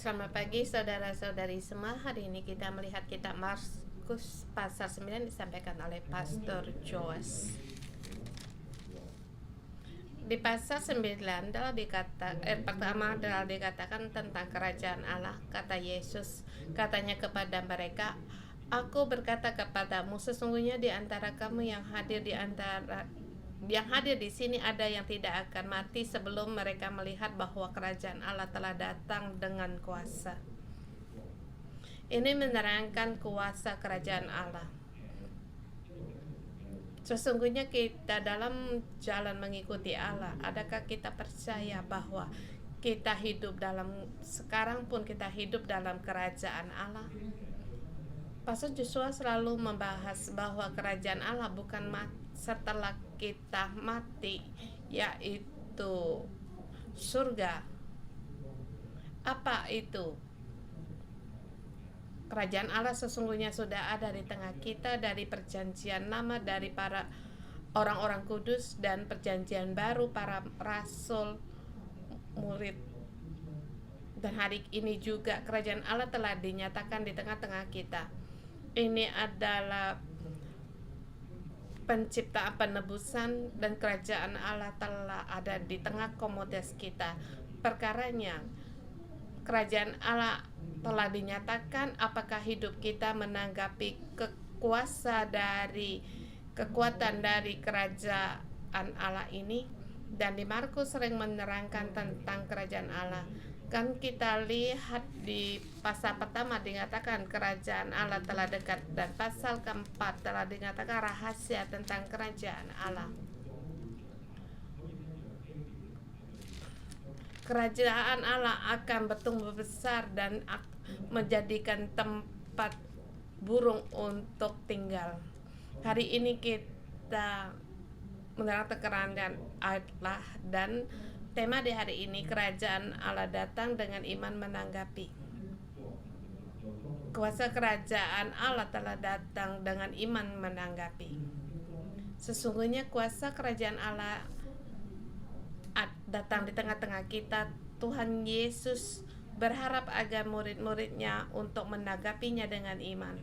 Selamat pagi saudara-saudari semua. Hari ini kita melihat kitab Markus pasal 9 disampaikan oleh Pastor Joas. Di pasal 9 pertama adalah dikatakan tentang kerajaan Allah. Kata Yesus, katanya kepada mereka, "Aku berkata kepadamu, sesungguhnya di antara kamu yang hadir di sini ada yang tidak akan mati sebelum mereka melihat bahwa kerajaan Allah telah datang dengan kuasa." Ini menerangkan kuasa kerajaan Allah. Sesungguhnya kita dalam jalan mengikuti Allah, adakah kita percaya bahwa kita hidup sekarang pun kita hidup dalam kerajaan Allah? Pastor Joshua selalu membahas bahwa kerajaan Allah bukan setelah kita mati, yaitu surga. Apa itu? Kerajaan Allah sesungguhnya sudah ada di tengah kita dari perjanjian lama, dari para orang-orang kudus, dan perjanjian baru para rasul, murid. Dan hari ini juga kerajaan Allah telah dinyatakan di tengah-tengah kita. Ini adalah penciptaan penebusan, dan kerajaan Allah telah ada di tengah komunitas kita. Perkaranya, kerajaan Allah telah dinyatakan. Apakah hidup kita menanggapi kekuatan dari kerajaan Allah ini? Dan di Markus sering menerangkan tentang kerajaan Allah. Kan kita lihat di pasal pertama dikatakan kerajaan Allah telah dekat, dan pasal keempat telah dikatakan rahasia tentang kerajaan Allah. Kerajaan Allah akan bertumbuh besar dan menjadikan tempat burung untuk tinggal. Hari ini kita menerangkan kerajaan Allah, dan tema di hari ini, kerajaan Allah datang dengan iman menanggapi. Kuasa kerajaan Allah telah datang dengan iman menanggapi. Sesungguhnya kuasa kerajaan Allah datang di tengah-tengah kita. Tuhan Yesus berharap agar murid-muridnya untuk menanggapinya dengan iman.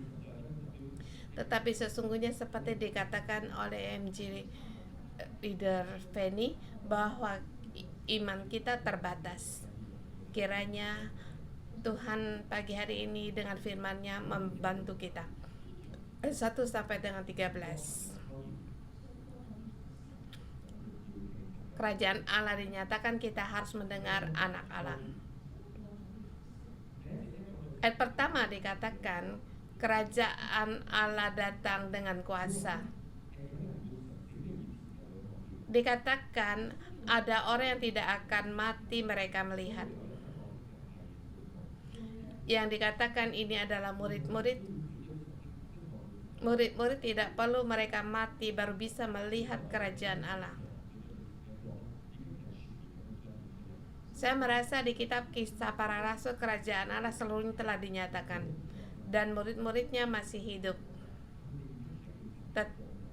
Tetapi sesungguhnya seperti dikatakan oleh MG Leader Fanny, bahwa iman kita terbatas. Kiranya Tuhan pagi hari ini dengan firman-Nya membantu kita. 1 sampai dengan 13. Kerajaan Allah dinyatakan, kita harus mendengar anak Allah. Ayat pertama dikatakan kerajaan Allah datang dengan kuasa. Dikatakan ada orang yang tidak akan mati mereka melihat. Yang dikatakan ini adalah murid-murid tidak perlu mereka mati baru bisa melihat kerajaan Allah. Saya merasa di kitab Kisah Para Rasul kerajaan Allah seluruhnya telah dinyatakan, dan murid-muridnya masih hidup.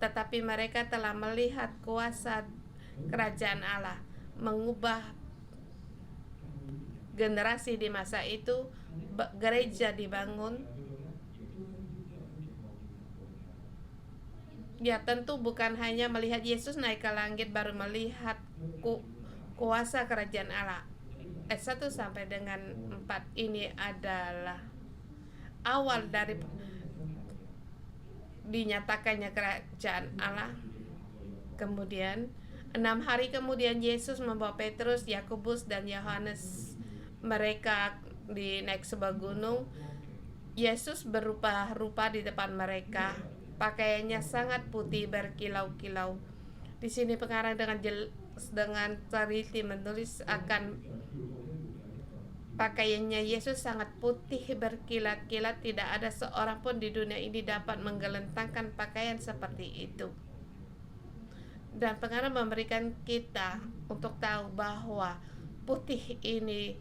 Tetapi mereka telah melihat kuasa kerajaan Allah mengubah generasi di masa itu. Gereja dibangun. Ya, tentu bukan hanya melihat Yesus naik ke langit baru melihat kuasa kerajaan Allah. Ayat 1 sampai dengan 4 ini adalah awal dari dinyatakannya kerajaan Allah. Kemudian 6 hari kemudian Yesus membawa Petrus, Yakobus, dan Yohanes. Mereka naik sebuah gunung. Yesus berrupa-rupa di depan mereka. Pakaiannya sangat putih berkilau-kilau. Di sini pengarang dengan teliti menulis akan pakaiannya Yesus sangat putih berkilat-kilat. Tidak ada seorang pun di dunia ini dapat menggelentangkan pakaian seperti itu. Dan pengarang memberikan kita untuk tahu bahwa putih ini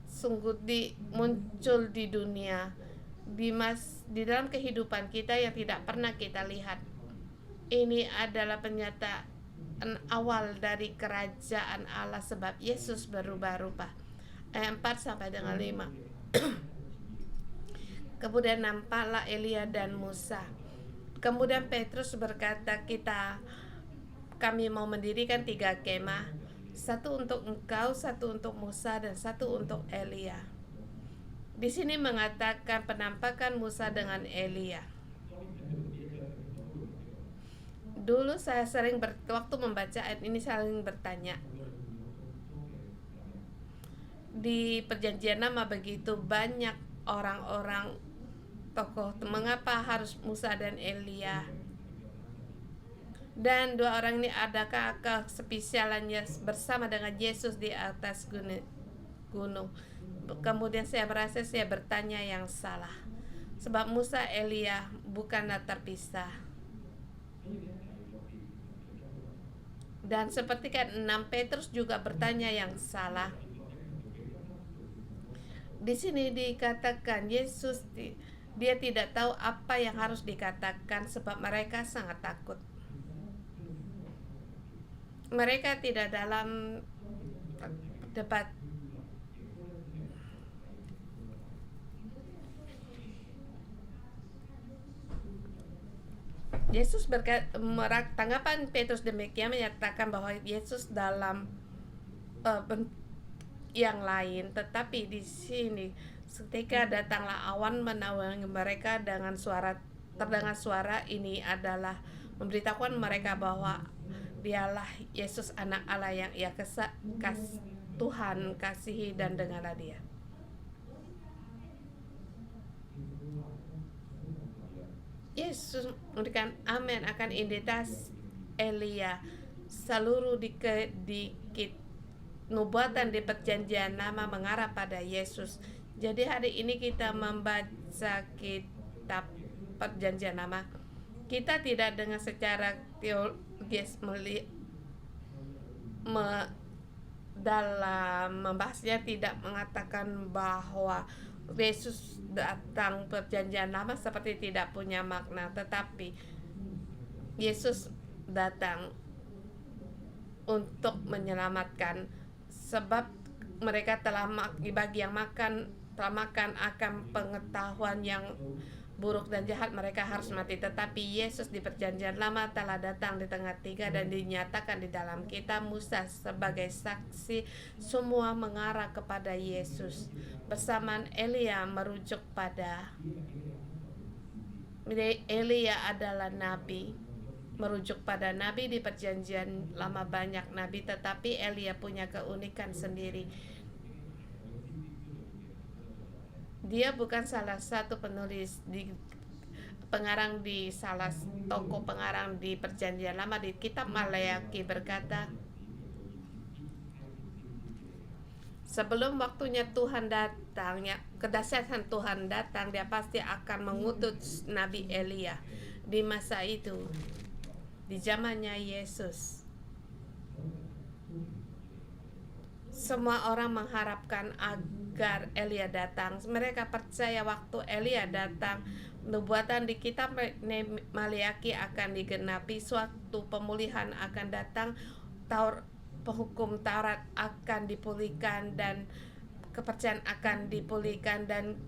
sungguh muncul di dunia, di dalam kehidupan kita yang tidak pernah kita lihat. Ini adalah penyataan awal dari kerajaan Allah, sebab Yesus berubah-ubah. ayat 4 sampai dengan 5. Kemudian nampaklah Elia dan Musa. Kemudian Petrus berkata, kami mau mendirikan 3 kemah, satu untuk engkau, satu untuk Musa, dan satu untuk Elia. Di sini mengatakan penampakan Musa dengan Elia. Dulu saya waktu membaca ayat ini sering bertanya, di Perjanjian Lama begitu banyak orang-orang tokoh, mengapa harus Musa dan Elia? Dan 2 orang ini adakah kespesialannya bersama dengan Yesus di atas gunung? Kemudian saya merasa saya bertanya yang salah, sebab Musa Elia bukanlah terpisah. Dan seperti kan 6, Petrus juga bertanya yang salah. Di sini dikatakan Yesus dia tidak tahu apa yang harus dikatakan sebab mereka sangat takut. Mereka tidak dalam debat. Yesus tanggapan Petrus demikian menyatakan bahwa Yesus dalam yang lain, tetapi di sini ketika datanglah awan menaungi mereka dengan terdengar suara ini adalah memberitahukan mereka bahwa dialah Yesus anak Allah yang ia Tuhan kasihi, dan dengarlah dia. Yesus memberikan amin akan identitas Elia. Seluruh nubuatan di Perjanjian Lama mengarah pada Yesus. Jadi hari ini kita membaca kitab Perjanjian Lama, kita tidak dengan secara teologis dalam membahasnya, tidak mengatakan bahwa Yesus datang Perjanjian Lama seperti tidak punya makna, tetapi Yesus datang untuk menyelamatkan, sebab mereka telah bagi yang telah makan akan pengetahuan yang buruk dan jahat, mereka harus mati. Tetapi Yesus di Perjanjian Lama telah datang di tengah-tengah dan dinyatakan di dalam kitab Musa sebagai saksi. Semua mengarah kepada Yesus. Bersamaan Elia merujuk pada Elia adalah nabi, merujuk pada nabi di Perjanjian Lama banyak nabi, tetapi Elia punya keunikan sendiri. Dia bukan salah satu penulis pengarang di salah tokoh pengarang di Perjanjian Lama. Di kitab Maleakhi berkata, sebelum waktunya Tuhan datang, kedahsyatan Tuhan datang, dia pasti akan mengutus Nabi Elia. Di masa itu, di zamannya Yesus, semua orang mengharapkan agar Elia datang. Mereka percaya waktu Elia datang, nubuatan di kitab Maleakhi akan digenapi, suatu pemulihan akan datang, penghukum Taurat akan dipulihkan, dan kepercayaan akan dipulihkan, dan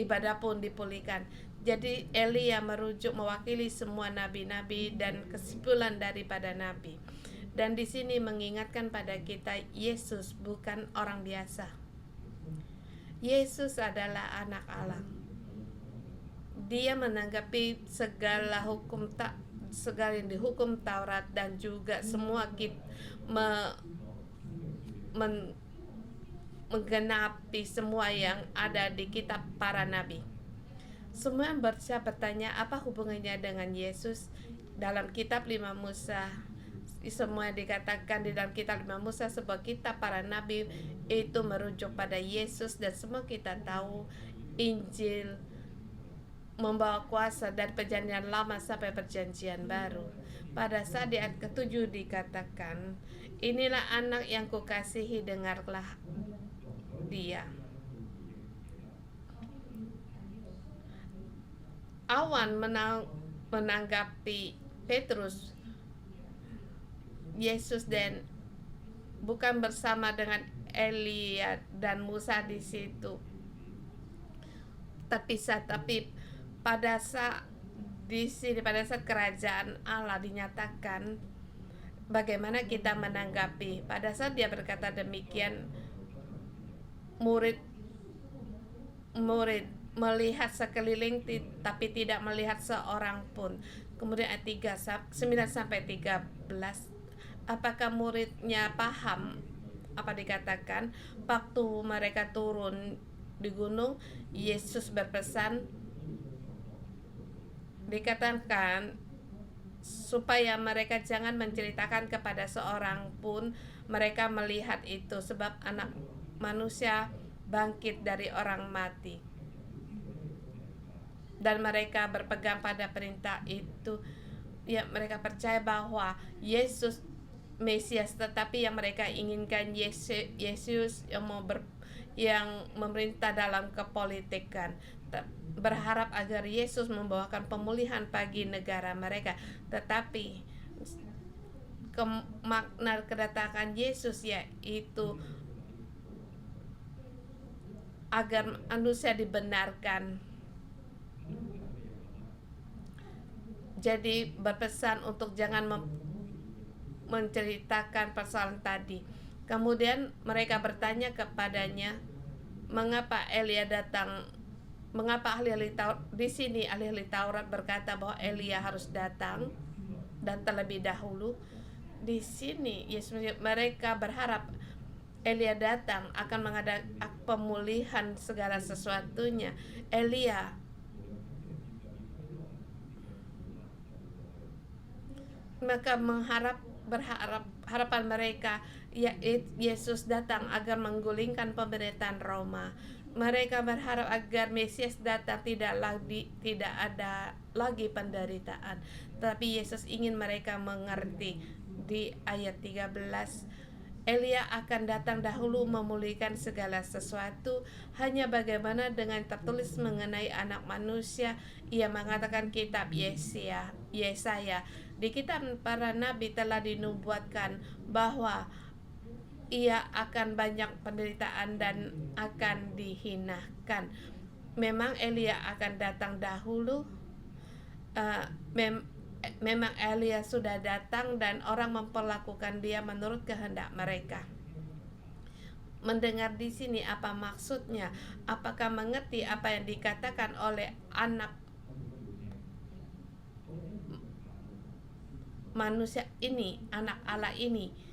ibadah pun dipulihkan. Jadi Elia mewakili semua nabi-nabi dan kesimpulan daripada nabi. Dan di sini mengingatkan pada kita, Yesus bukan orang biasa. Yesus adalah anak Allah. Dia menanggapi segala yang dihukum Taurat, dan juga semua menggenapi semua yang ada di kitab para nabi. Semua yang bertanya apa hubungannya dengan Yesus. Dalam kitab 5 Musa, semua yang dikatakan di dalam kitab 5 Musa, sebuah kitab para nabi, itu merujuk pada Yesus. Dan semua kita tahu Injil membawa kuasa dari Perjanjian Lama sampai Perjanjian Baru. Pada saat di ayat ke-7 dikatakan, inilah anak yang kukasihi, dengarlah dia. Awan menanggapi Petrus, Yesus, dan bukan bersama dengan Elia dan Musa di situ terpisah, tapi pada saat di sini pada saat kerajaan Allah dinyatakan, bagaimana kita menanggapi? Pada saat dia berkata demikian, murid melihat sekeliling tapi tidak melihat seorang pun. Kemudian ayat 9 sampai 13, apakah muridnya paham apa dikatakan? Waktu mereka turun di gunung, Yesus berpesan, dikatakan supaya mereka jangan menceritakan kepada seorang pun mereka melihat itu, sebab anak manusia bangkit dari orang mati. Dan mereka berpegang pada perintah itu. Ya, mereka percaya bahwa Yesus Mesias, tetapi yang mereka inginkan Yesus yang memerintah dalam kepolitikan, berharap agar Yesus membawakan pemulihan bagi negara mereka. Tetapi makna kedatangan Yesus yaitu agar manusia dibenarkan. Jadi berpesan untuk jangan menceritakan persoalan tadi. Kemudian mereka bertanya kepadanya, mengapa Elia datang? Mengapa ahli-ahli Taurat di sini, ahli-ahli Taurat berkata bahwa Elia harus datang dan terlebih dahulu. Di sini mereka berharap Elia datang akan mengadakan pemulihan segala sesuatunya. Elia maka harapan mereka ya Yesus datang agar menggulingkan pemerintahan Roma. Mereka berharap agar Mesias datang, tidak ada lagi penderitaan. Tapi Yesus ingin mereka mengerti. Di ayat 13, Elia akan datang dahulu memulihkan segala sesuatu. Hanya bagaimana dengan tertulis mengenai anak manusia. Ia mengatakan kitab Yesaya. Di kitab para nabi telah dinubuatkan bahwa ia akan banyak penderitaan dan akan dihinakan. Memang Elia akan datang dahulu. Memang Elia sudah datang dan orang memperlakukan dia menurut kehendak mereka. Mendengar di sini apa maksudnya? Apakah mengerti apa yang dikatakan oleh anak manusia ini, anak Allah ini?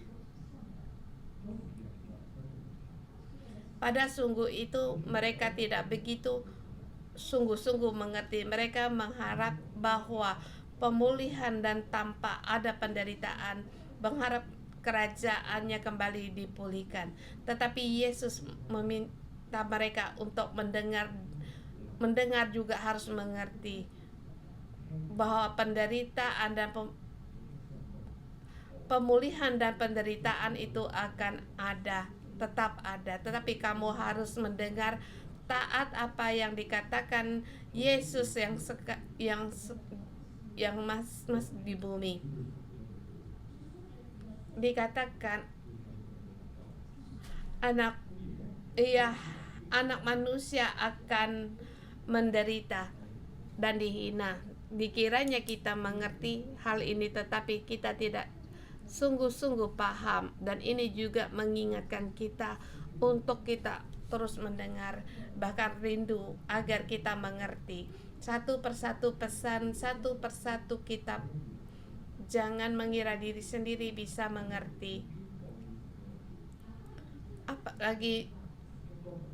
Pada sungguh itu mereka tidak begitu sungguh-sungguh mengerti. Mereka mengharap bahwa pemulihan dan tanpa ada penderitaan, mengharap kerajaannya kembali dipulihkan. Tetapi Yesus meminta mereka untuk mendengar juga harus mengerti bahwa penderitaan dan pemulihan dan penderitaan itu akan ada, tetap ada. Tetapi kamu harus mendengar, taat apa yang dikatakan Yesus yang mas di bumi. Dikatakan anak manusia akan menderita dan dihina. Dikiranya kita mengerti hal ini, tetapi kita tidak sungguh-sungguh paham. Dan ini juga mengingatkan kita untuk kita terus mendengar, bahkan rindu agar kita mengerti satu persatu pesan, satu persatu kitab. Jangan mengira diri sendiri bisa mengerti. Apalagi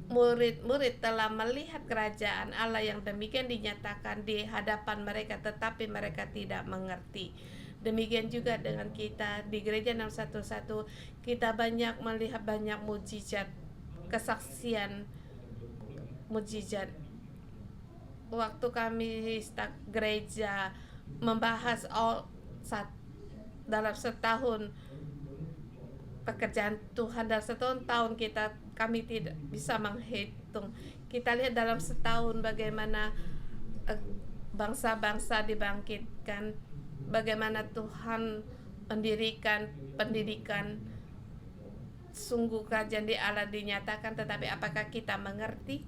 murid-murid telah melihat kerajaan Allah yang demikian dinyatakan di hadapan mereka, tetapi mereka tidak mengerti. Demikian juga dengan kita di gereja 611, kita banyak melihat banyak mujizat, kesaksian mujizat. Waktu kami start gereja membahas dalam setahun pekerjaan Tuhan, dalam setahun kami tidak bisa menghitung. Kita lihat dalam setahun bagaimana bangsa-bangsa dibangkitkan, bagaimana Tuhan mendirikan pendidikan sungguh kerajaan di Allah dinyatakan, tetapi apakah kita mengerti?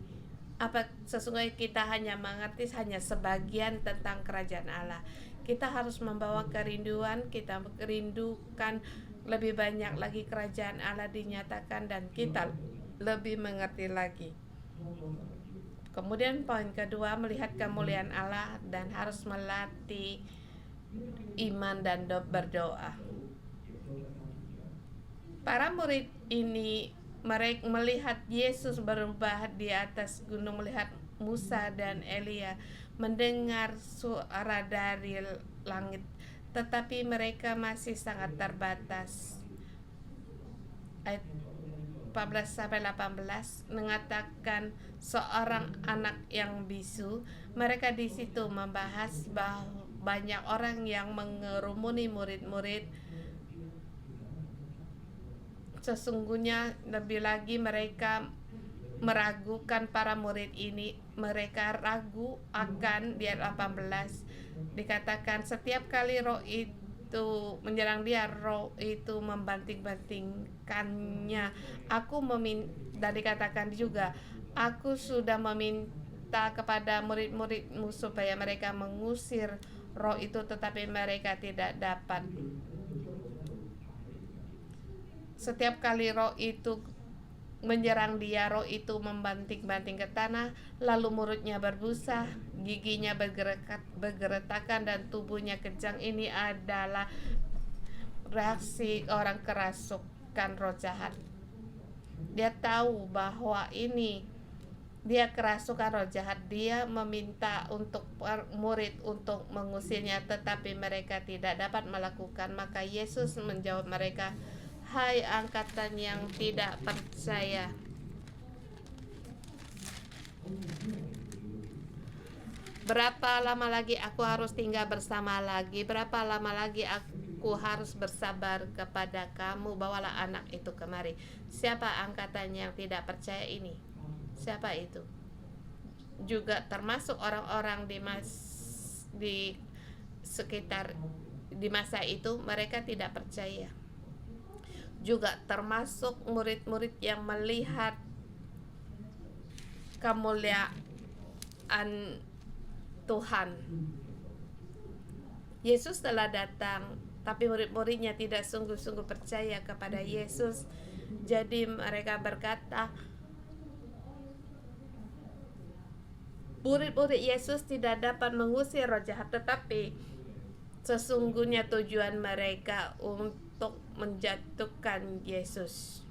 Apa sesungguhnya kita hanya mengerti hanya sebagian tentang kerajaan Allah? Kita harus membawa kerinduan, kita merindukan lebih banyak lagi kerajaan Allah dinyatakan dan kita lebih mengerti lagi. Kemudian poin kedua, melihat kemuliaan Allah dan harus melatih iman dan berdoa. Para murid ini mereka melihat Yesus berubah di atas gunung, melihat Musa dan Elia, mendengar suara dari langit, tetapi mereka masih sangat terbatas. Ayat 14-18 mengatakan seorang anak yang bisu. Mereka di situ membahas bahwa banyak orang yang mengerumuni murid-murid. Sesungguhnya lebih lagi mereka meragukan para murid ini. Mereka ragu akan, di ayat 18 dikatakan setiap kali roh itu menyerang dia, roh itu membanting-bantingkannya. Dan dikatakan juga, aku sudah meminta kepada murid-muridmu supaya mereka mengusir roh itu, tetapi mereka tidak dapat. Setiap kali roh itu menyerang dia, roh itu membanting-banting ke tanah, lalu mulutnya berbusa, giginya bergeretakan dan tubuhnya kejang. Ini adalah reaksi orang kerasukan roh jahat. Dia tahu bahwa dia kerasukan roh jahat. Dia meminta untuk murid untuk mengusirnya, tetapi mereka tidak dapat melakukan. Maka Yesus menjawab mereka, hai angkatan yang tidak percaya, berapa lama lagi aku harus tinggal bersama lagi? Berapa lama lagi aku harus bersabar kepada kamu? Bawalah anak itu kemari. Siapa angkatan yang tidak percaya ini? Siapa itu? Juga termasuk orang-orang di sekitar di masa itu, mereka tidak percaya. Juga termasuk murid-murid yang melihat kemuliaan Tuhan. Yesus telah datang, tapi murid-muridnya tidak sungguh-sungguh percaya kepada Yesus. Jadi mereka berkata, murid-murid Yesus tidak dapat mengusir roh jahat, tetapi sesungguhnya tujuan mereka untuk menjatuhkan Yesus,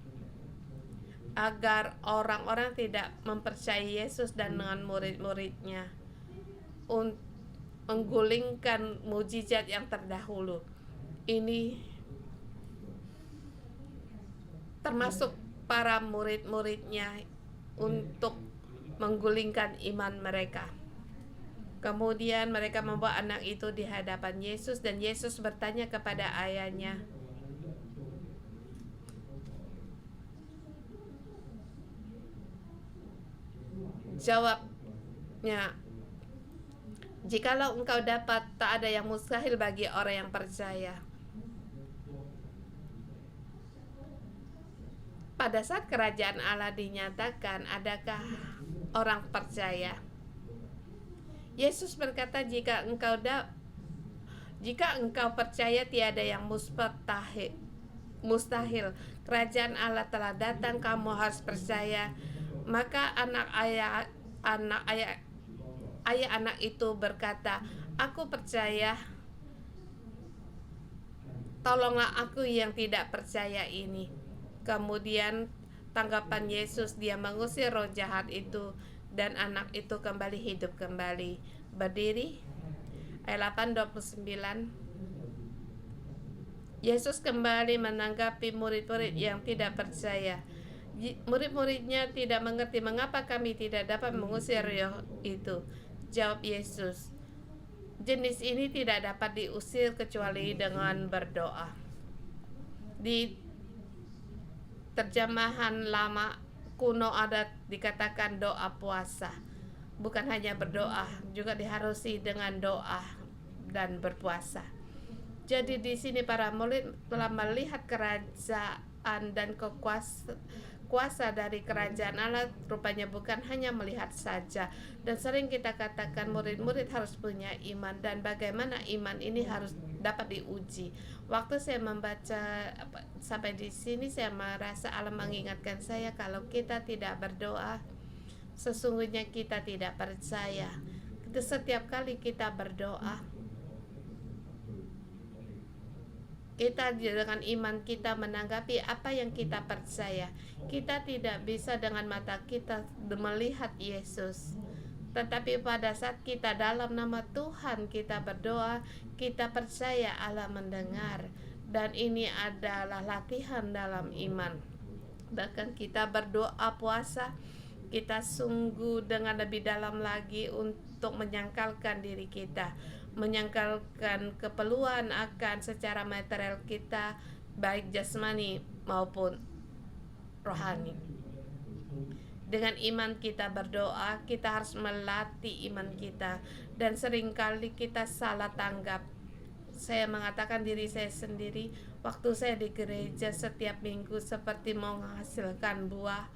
agar orang-orang tidak mempercayai Yesus dan dengan murid-muridnya, menggulingkan mujizat yang terdahulu. Ini termasuk para murid-muridnya untuk menggulingkan iman mereka. Kemudian mereka membawa anak itu di hadapan Yesus, dan Yesus bertanya kepada ayahnya, jawabnya, jikalau engkau dapat, tak ada yang mustahil bagi orang yang percaya. Pada saat kerajaan Allah dinyatakan, adakah orang percaya? Yesus berkata, jika engkau percaya, tiada yang mustahil. Kerajaan Allah telah datang, kamu harus percaya. Maka anak itu berkata, aku percaya, tolonglah aku yang tidak percaya ini. Kemudian tanggapan Yesus, dia mengusir roh jahat itu, dan anak itu kembali hidup kembali. Berdiri. Ayat 8-29. Yesus kembali menanggapi murid-murid yang tidak percaya. Murid-muridnya tidak mengerti mengapa kami tidak dapat mengusir roh itu. Jawab Yesus, jenis ini tidak dapat diusir kecuali dengan berdoa. Di terjemahan lama kuno ada dikatakan doa puasa. Bukan hanya berdoa, juga diharusi dengan doa dan berpuasa. Jadi di sini para murid telah melihat kekuasaan dan kuasa dari kerajaan Allah rupanya bukan hanya melihat saja. Dan sering kita katakan murid-murid harus punya iman, dan bagaimana iman ini harus dapat diuji. Waktu saya membaca sampai di sini, saya merasa Allah mengingatkan saya kalau kita tidak berdoa, sesungguhnya kita tidak percaya. Setiap kali kita berdoa, kita dengan iman kita menanggapi apa yang kita percaya. Kita tidak bisa dengan mata kita melihat Yesus, tetapi pada saat kita dalam nama Tuhan kita berdoa, kita percaya Allah mendengar. Dan ini adalah latihan dalam iman. Bahkan kita berdoa puasa, kita sungguh dengan lebih dalam lagi untuk menyangkalkan diri kita, menyangkalkan keperluan akan secara material kita, baik jasmani maupun rohani. Dengan iman kita berdoa, kita harus melatih iman kita, dan seringkali kita salah tanggap. Saya mengatakan diri saya sendiri, waktu saya di gereja setiap minggu seperti mau menghasilkan buah.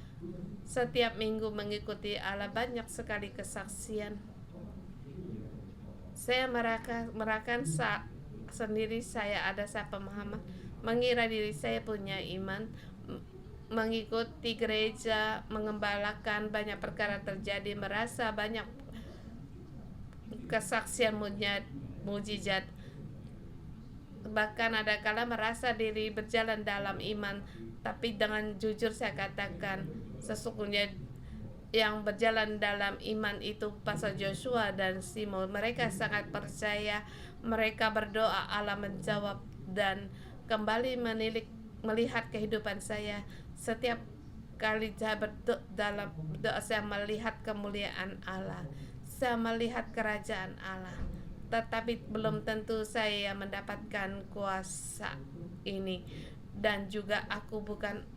Setiap minggu mengikuti Allah, banyak sekali kesaksian. Saya merakan sendiri saya ada pemahaman, mengira diri saya punya iman, mengikuti gereja, mengembalakan, banyak perkara terjadi, merasa banyak kesaksian mujizat. Bahkan ada kala merasa diri berjalan dalam iman, tapi dengan jujur saya katakan, sesungguhnya yang berjalan dalam iman itu pasal Joshua dan Simon. Mereka sangat percaya, mereka berdoa, Allah menjawab, dan kembali melihat kehidupan saya. Setiap kali saya dalam doa, saya melihat kemuliaan Allah, saya melihat kerajaan Allah. Tetapi belum tentu saya mendapatkan kuasa ini, dan juga aku bukan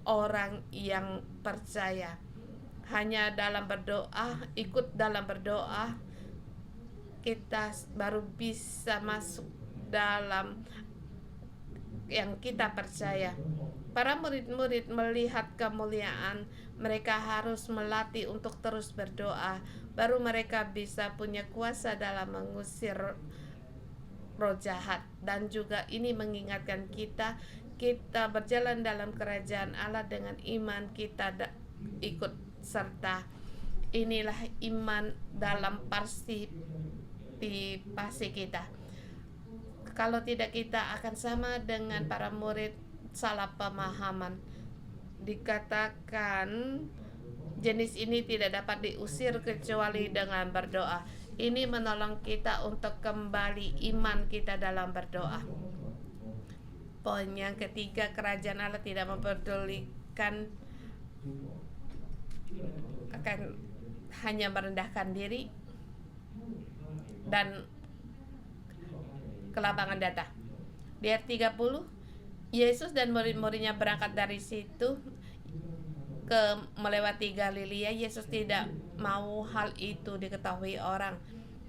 orang yang percaya. Hanya dalam berdoa, ikut dalam berdoa, kita baru bisa masuk dalam yang kita percaya. Para murid-murid melihat kemuliaan, mereka harus melatih untuk terus berdoa, baru mereka bisa punya kuasa dalam mengusir roh jahat. Dan juga ini mengingatkan kita berjalan dalam kerajaan Allah dengan iman kita ikut serta. Inilah iman dalam partisipasi kita. Kalau tidak, kita akan sama dengan para murid, salah pemahaman. Dikatakan jenis ini tidak dapat diusir kecuali dengan berdoa. Ini menolong kita untuk kembali iman kita dalam berdoa. Poin yang ketiga, kerajaan Allah tidak memperdulikan akan hanya merendahkan diri dan kelapangan data. Di ayat 30, Yesus dan murid-muridnya berangkat dari situ melewati Galilea. Yesus tidak mau hal itu diketahui orang,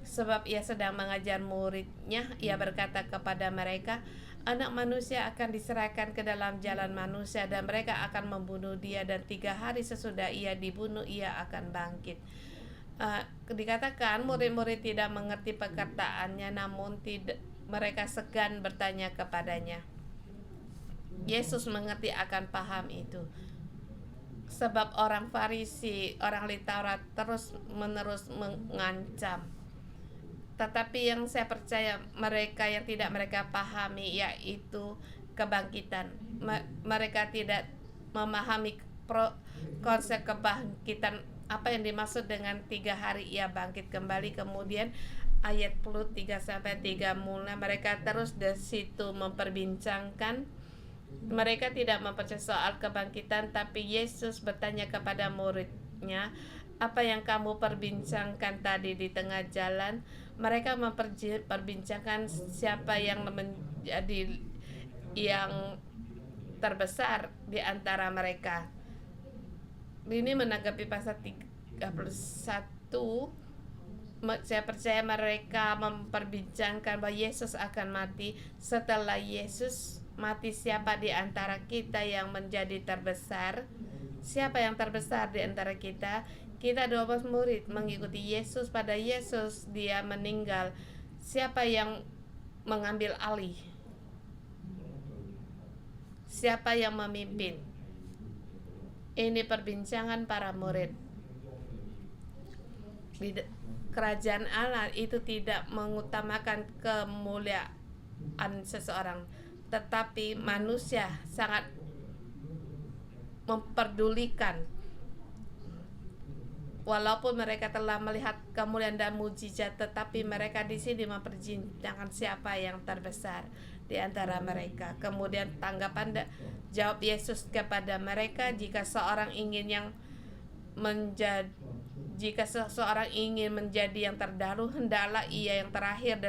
sebab ia sedang mengajar muridnya. Ia berkata kepada mereka, Anak manusia akan diserahkan ke dalam jalan manusia, dan mereka akan membunuh dia, dan 3 hari sesudah ia dibunuh, ia akan bangkit. Dikatakan murid-murid tidak mengerti perkataannya, namun mereka segan bertanya kepadanya. Yesus mengerti akan paham itu, sebab orang Farisi, orang ahli Taurat terus-menerus mengancam. Tetapi yang saya percaya mereka yang tidak mereka pahami yaitu kebangkitan. Mereka tidak memahami konsep kebangkitan, apa yang dimaksud dengan 3 hari ia bangkit kembali. Kemudian ayat 3-3 mulai mereka terus di situ memperbincangkan. Mereka tidak mempercayai soal kebangkitan, tapi Yesus bertanya kepada muridnya, apa yang kamu perbincangkan tadi di tengah jalan? Mereka memperbincangkan siapa yang menjadi yang terbesar di antara mereka. Ini menanggapi pasal 31. Saya percaya mereka memperbincangkan bahwa Yesus akan mati. Setelah Yesus mati, siapa di antara kita yang menjadi terbesar? Siapa yang terbesar di antara kita? Kita 12 murid mengikuti Yesus. Pada Yesus dia meninggal. Siapa yang mengambil alih? Siapa yang memimpin? Ini perbincangan para murid. Kerajaan Allah itu tidak mengutamakan kemuliaan seseorang, tetapi manusia sangat memperdulikan. Walaupun mereka telah melihat kemuliaan dan mujizat, tetapi mereka di sini memperbincangkan siapa yang terbesar di antara mereka. Kemudian jawab Yesus kepada mereka, jika seseorang ingin menjadi yang terdahulu, hendaklah ia yang terakhir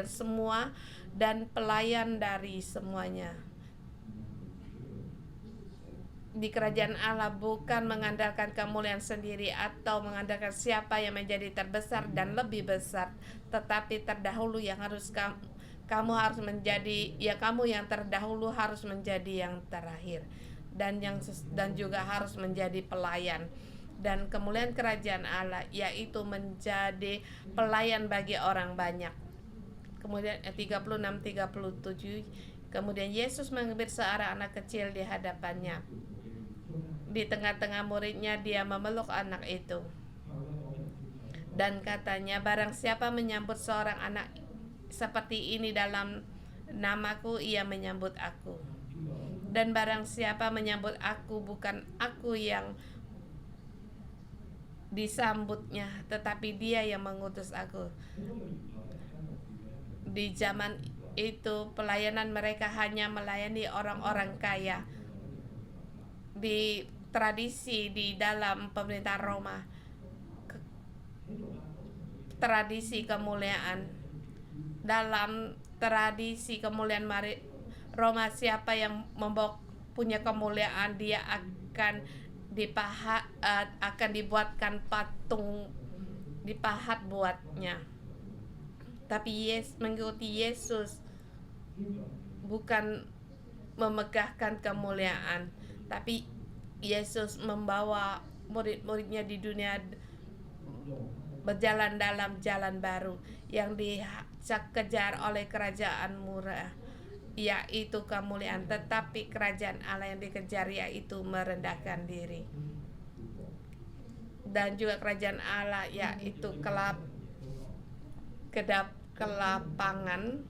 dan pelayan dari semuanya. Di kerajaan Allah bukan mengandalkan kemuliaan sendiri atau mengandalkan siapa yang menjadi terbesar dan lebih besar, tetapi terdahulu yang harus kamu harus menjadi, ya kamu yang terdahulu harus menjadi yang terakhir, dan juga harus menjadi pelayan. Dan kemuliaan kerajaan Allah yaitu menjadi pelayan bagi orang banyak. Kemudian 36-37, kemudian Yesus mengambil seorang anak kecil di hadapannya. Di tengah-tengah muridnya dia memeluk anak itu dan katanya, barang siapa menyambut seorang anak seperti ini dalam namaku, ia menyambut aku. Dan barang siapa menyambut aku, bukan aku yang disambutnya, tetapi dia yang mengutus aku. Di zaman itu pelayanan mereka hanya melayani orang-orang kaya. Di tradisi di dalam pemerintahan Roma, tradisi kemuliaan, dalam tradisi kemuliaan Roma, siapa yang punya kemuliaan, dia akan dibuatkan patung, dipahat buatnya. Tapi mengikuti Yesus bukan memegahkan kemuliaan, tapi Yesus membawa murid-muridnya di dunia berjalan dalam jalan baru yang dikejar oleh kerajaan murah, yaitu kemuliaan, tetapi kerajaan Allah yang dikejar yaitu merendahkan diri. Dan juga kerajaan Allah yaitu kelapangan.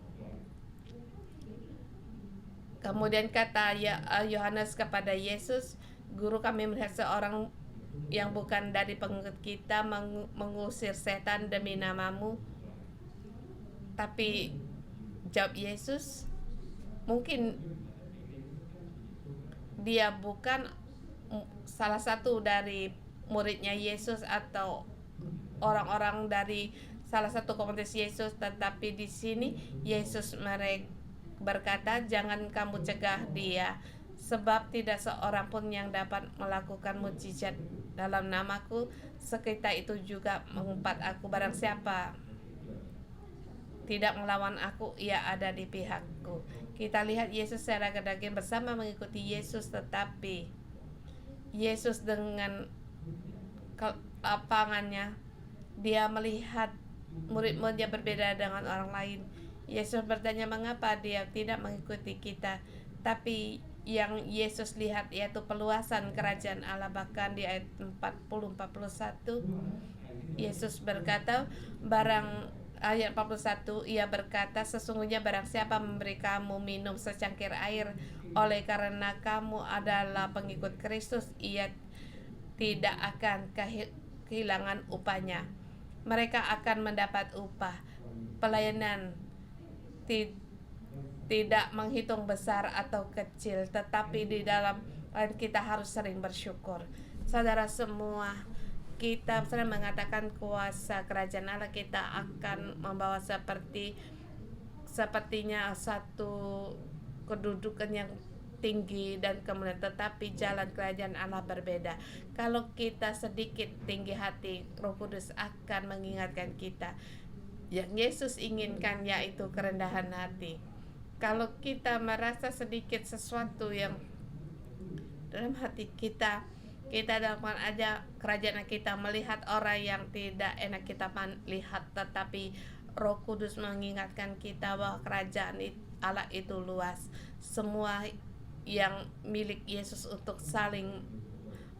Kemudian kata Yohanes kepada Yesus, Guru, kami melihat seorang yang bukan dari pengikut kita mengusir setan demi namamu. Tapi jawab Yesus, mungkin dia bukan salah satu dari muridnya Yesus atau orang-orang dari salah satu komunitas Yesus, tetapi di sini Yesus berkata, jangan kamu cegah dia, sebab tidak seorang pun yang dapat melakukan mujizat dalam namaku, seketika itu juga mengumpat aku. Barang siapa tidak melawan aku, ia ada di pihakku. Kita lihat Yesus secara daging bersama mengikuti Yesus, tetapi Yesus dengan kelapangannya, dia melihat murid-muridnya berbeda dengan orang lain. Yesus bertanya mengapa dia tidak mengikuti kita, tapi yang Yesus lihat yaitu peluasan kerajaan Allah. Bahkan di ayat 40-41 Yesus berkata, ayat 41 ia berkata, sesungguhnya barang siapa memberi kamu minum secangkir air oleh karena kamu adalah pengikut Kristus, ia tidak akan kehilangan upahnya. Mereka akan mendapat upah pelayanan, tidak menghitung besar atau kecil, tetapi di dalam kita harus sering bersyukur. Saudara semua, kita sering mengatakan kuasa kerajaan Allah kita akan membawa sepertinya satu kedudukan yang tinggi dan kemudian, tetapi jalan kerajaan Allah berbeda. Kalau kita sedikit tinggi hati, Roh Kudus akan mengingatkan kita yang Yesus inginkan, yaitu kerendahan hati. Kalau kita merasa sedikit sesuatu yang dalam hati kita, kita dapat aja kerajaan kita melihat orang yang tidak enak kita lihat, tetapi Roh Kudus mengingatkan kita bahwa kerajaan Allah itu luas. Semua yang milik Yesus untuk saling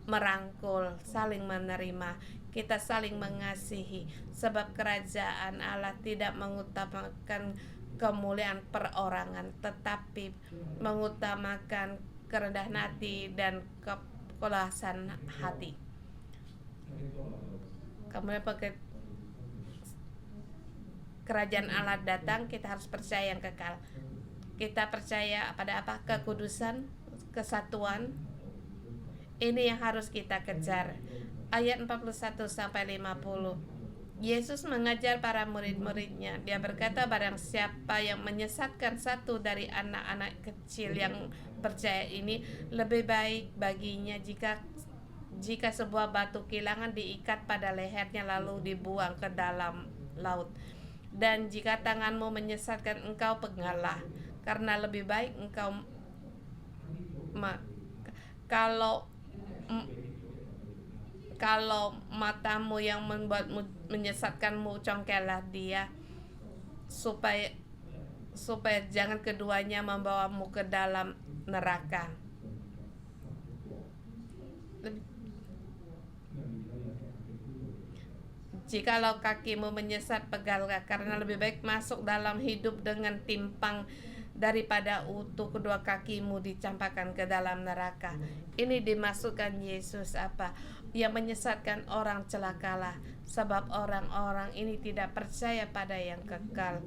merangkul, saling menerima, kita saling mengasihi, sebab kerajaan Allah tidak mengutamakan kemuliaan perorangan, tetapi mengutamakan kerendahan hati dan keikhlasan hati. Kemudian kerajaan Allah datang, kita harus percaya yang kekal. Kita percaya pada apa? Kekudusan, kesatuan. Ini yang harus kita kejar. Ayat 41 sampai 50. Yesus mengajar para murid-muridnya. Dia berkata, barang siapa yang menyesatkan satu dari anak-anak kecil yang percaya ini, lebih baik baginya jika sebuah batu kilangan diikat pada lehernya lalu dibuang ke dalam laut. Dan jika tanganmu menyesatkan engkau, peganglah, karena lebih baik engkau kalau matamu yang membuatmu menyesatkanmu, congkellah dia, supaya jangan keduanya membawamu ke dalam neraka. Jikalau kakimu menyesat, peganglah, karena lebih baik masuk dalam hidup dengan timpang daripada utuh kedua kakimu dicampakkan ke dalam neraka. Ini dimasukkan Yesus apa? Yang menyesatkan orang celakalah, sebab orang-orang ini tidak percaya pada yang kekal.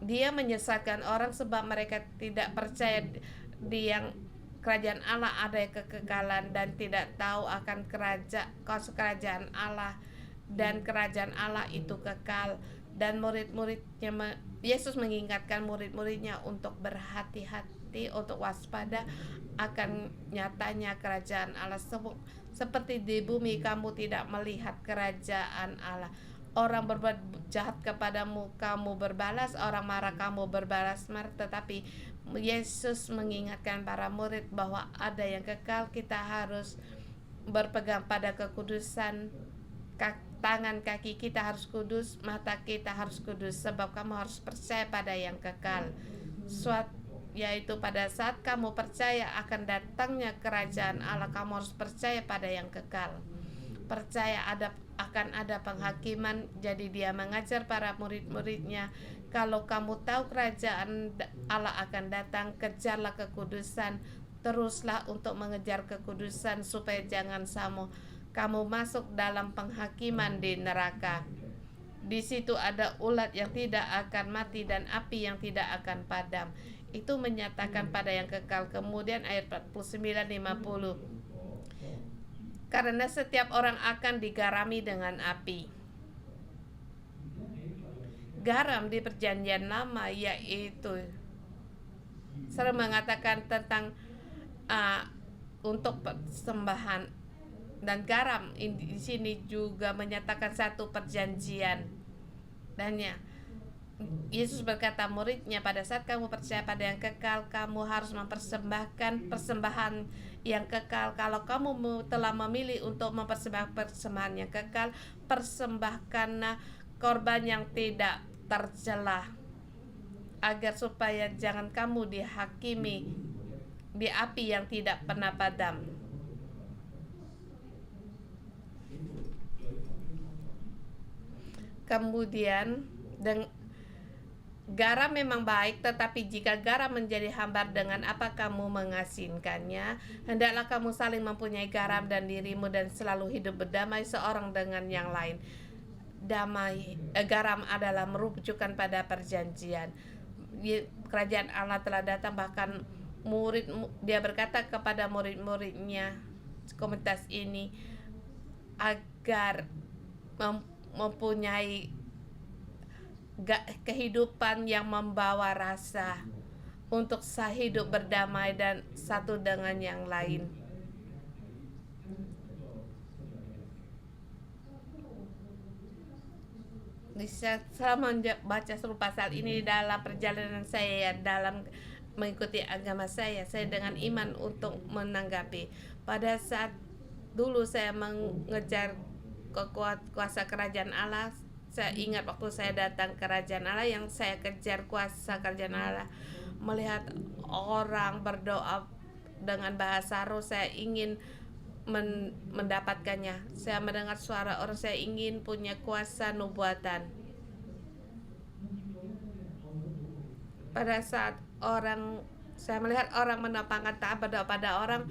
Dia menyesatkan orang sebab mereka tidak percaya di yang kerajaan Allah ada kekekalan, dan tidak tahu akan kerajaan Allah, dan kerajaan Allah itu kekal. Dan murid-muridnya, Yesus mengingatkan murid-muridnya untuk berhati-hati, untuk waspada akan nyatanya kerajaan Allah. Seperti di bumi kamu tidak melihat kerajaan Allah. Orang berbuat jahat kepadamu, kamu berbalas. Orang marah, kamu berbalas marah. Tetapi Yesus mengingatkan para murid bahwa ada yang kekal. Kita harus berpegang pada kekudusan. Tangan kaki kita harus kudus, mata kita harus kudus, sebab kamu harus percaya pada yang kekal. Yaitu pada saat kamu percaya akan datangnya kerajaan Allah, kamu harus percaya pada yang kekal. Percaya akan ada penghakiman. Jadi dia mengajar para murid-muridnya, kalau kamu tahu kerajaan Allah akan datang, kejarlah kekudusan, teruslah untuk mengejar kekudusan, supaya jangan kamu masuk dalam penghakiman di neraka. Di situ ada ulat yang tidak akan mati dan api yang tidak akan padam. Itu menyatakan pada yang kekal. Kemudian ayat 49-50. Karena setiap orang akan digarami dengan api. Garam di perjanjian lama yaitu sering mengatakan tentang untuk persembahan. Dan garam di sini juga menyatakan satu perjanjian. Dan Yesus berkata muridnya, pada saat kamu percaya pada yang kekal, kamu harus mempersembahkan persembahan yang kekal. Kalau kamu telah memilih untuk mempersembahkan persembahan yang kekal, persembahkanlah korban yang tidak tercelah, agar supaya jangan kamu dihakimi di api yang tidak pernah padam. Kemudian garam memang baik, tetapi jika garam menjadi hambar, dengan apa kamu mengasinkannya? Hendaklah kamu saling mempunyai garam dan dirimu, dan selalu hidup berdamai seorang dengan yang lain. Garam adalah merujukan pada perjanjian. Kerajaan Allah telah datang, bahkan dia berkata kepada murid-muridnya, komunitas ini, agar mempunyai kehidupan yang membawa rasa untuk hidup berdamai dan satu dengan yang lain. selama baca seluruh pasal ini dalam perjalanan saya dalam mengikuti agama saya dengan iman untuk menanggapi. Pada saat dulu saya mengejar kuasa kerajaan Allah, saya ingat waktu saya datang ke kerajaan Allah, yang saya kejar kuasa kerajaan Allah, melihat orang berdoa dengan bahasa roh, saya ingin mendapatkannya. Saya mendengar suara orang, saya ingin punya kuasa nubuatan. Pada saat saya melihat orang menapangkan tangan berdoa pada orang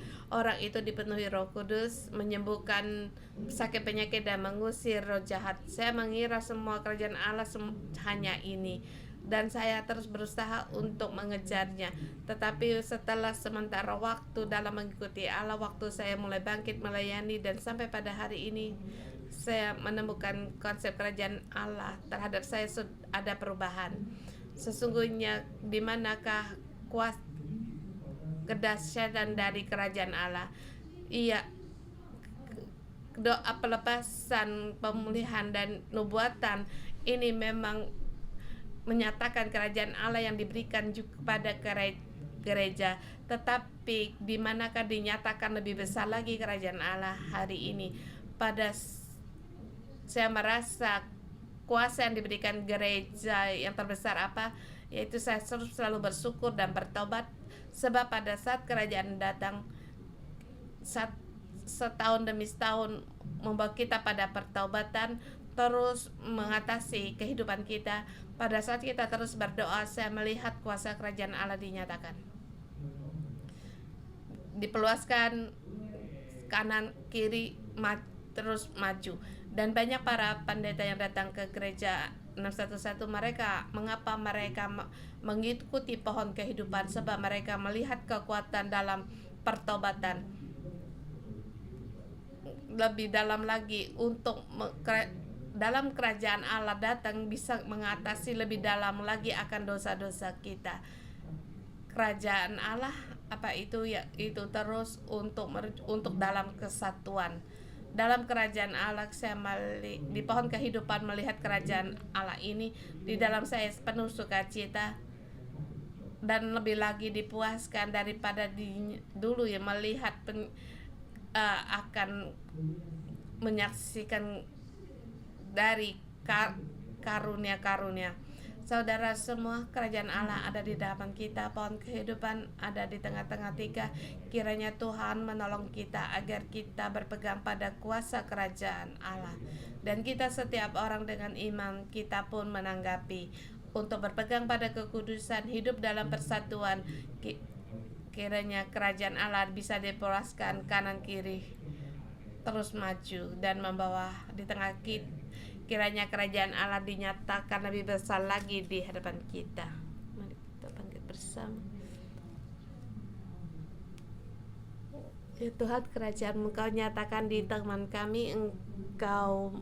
itu dipenuhi Roh Kudus, menyembuhkan sakit penyakit dan mengusir roh jahat. Saya mengira semua kerajaan Allah hanya ini, dan saya terus berusaha untuk mengejarnya. Tetapi setelah sementara waktu dalam mengikuti Allah, waktu saya mulai bangkit melayani, dan sampai pada hari ini saya menemukan konsep kerajaan Allah terhadap saya ada perubahan. Sesungguhnya di manakah kuasa kedahsyatan dari kerajaan Allah? Iya, doa pelepasan, pemulihan dan nubuatan ini memang menyatakan kerajaan Allah yang diberikan juga kepada gereja. Tetapi di manakah dinyatakan lebih besar lagi kerajaan Allah hari ini? Saya merasa kuasa yang diberikan gereja yang terbesar apa? Yaitu saya selalu bersyukur dan bertobat, sebab pada saat kerajaan datang, setahun demi setahun membawa kita pada pertobatan, terus mengatasi kehidupan kita. Pada saat kita terus berdoa, saya melihat kuasa kerajaan Allah dinyatakan, diperluaskan kanan kiri, terus maju. Dan banyak para pendeta yang datang ke gereja 611, mengapa mereka mengikuti pohon kehidupan? Sebab mereka melihat kekuatan dalam pertobatan lebih dalam lagi, untuk dalam kerajaan Allah datang bisa mengatasi lebih dalam lagi akan dosa-dosa kita. Kerajaan Allah apa itu? Ya, itu terus untuk dalam kesatuan. Dalam kerajaan Allah, saya di pohon kehidupan melihat kerajaan Allah ini. Di dalam saya penuh sukacita dan lebih lagi dipuaskan daripada dulu ya, melihat akan menyaksikan dari karunia-karunia. Saudara semua, kerajaan Allah ada di dalam kita, pohon kehidupan ada di tengah-tengah kita. Kiranya Tuhan menolong kita agar kita berpegang pada kuasa kerajaan Allah. Dan kita setiap orang dengan iman, kita pun menanggapi untuk berpegang pada kekudusan, hidup dalam persatuan. Kiranya kerajaan Allah bisa diperluaskan kanan kiri, terus maju dan membawa di tengah kita. Kiranya kerajaan Allah dinyatakan lebih besar lagi di hadapan kita. Mari kita bangkit bersama. Ya Tuhan, kerajaan Engkau nyatakan di teman kami. Engkau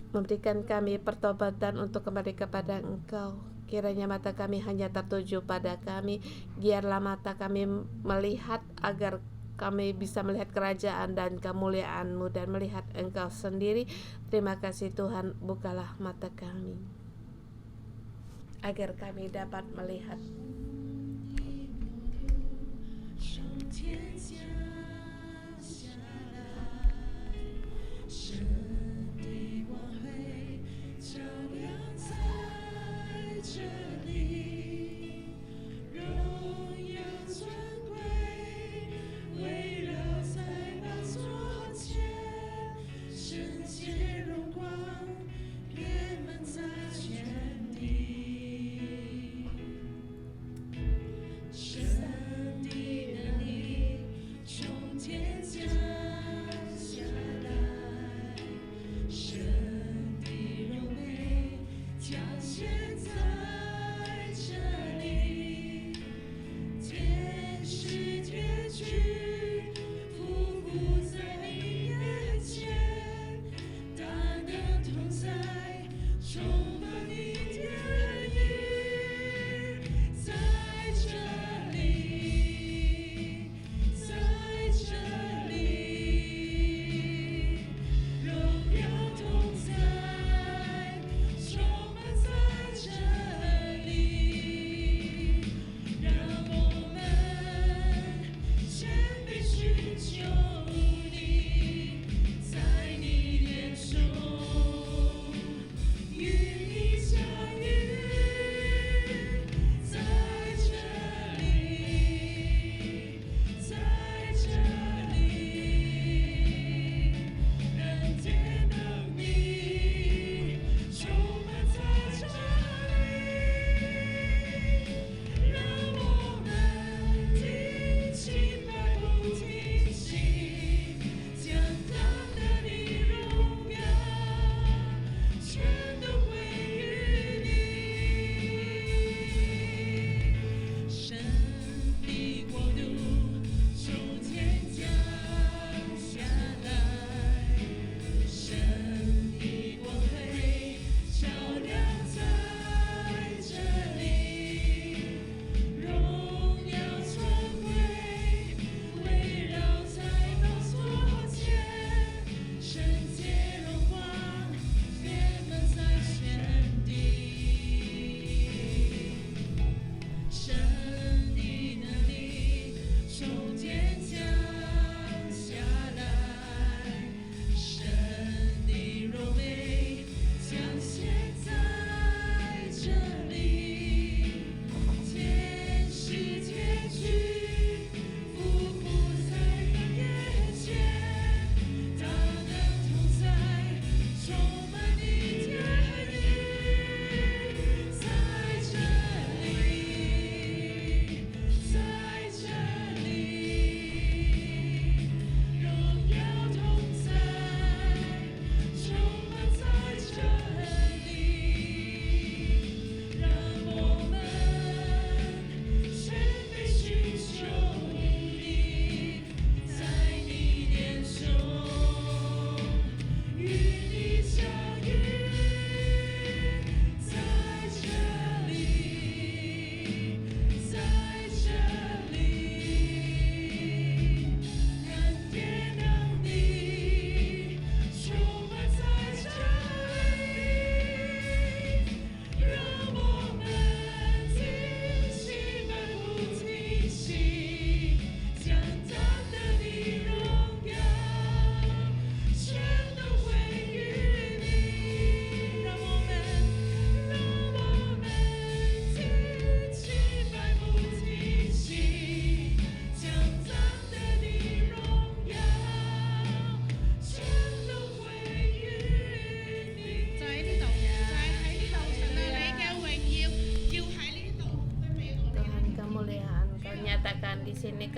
memberikan kami pertobatan untuk kembali kepada Engkau. Kiranya mata kami hanya tertuju pada kami. Biarlah mata kami melihat agar kami bisa melihat kerajaan dan kemuliaan-Mu dan melihat Engkau sendiri. Terima kasih Tuhan, bukalah mata kami agar kami dapat melihat.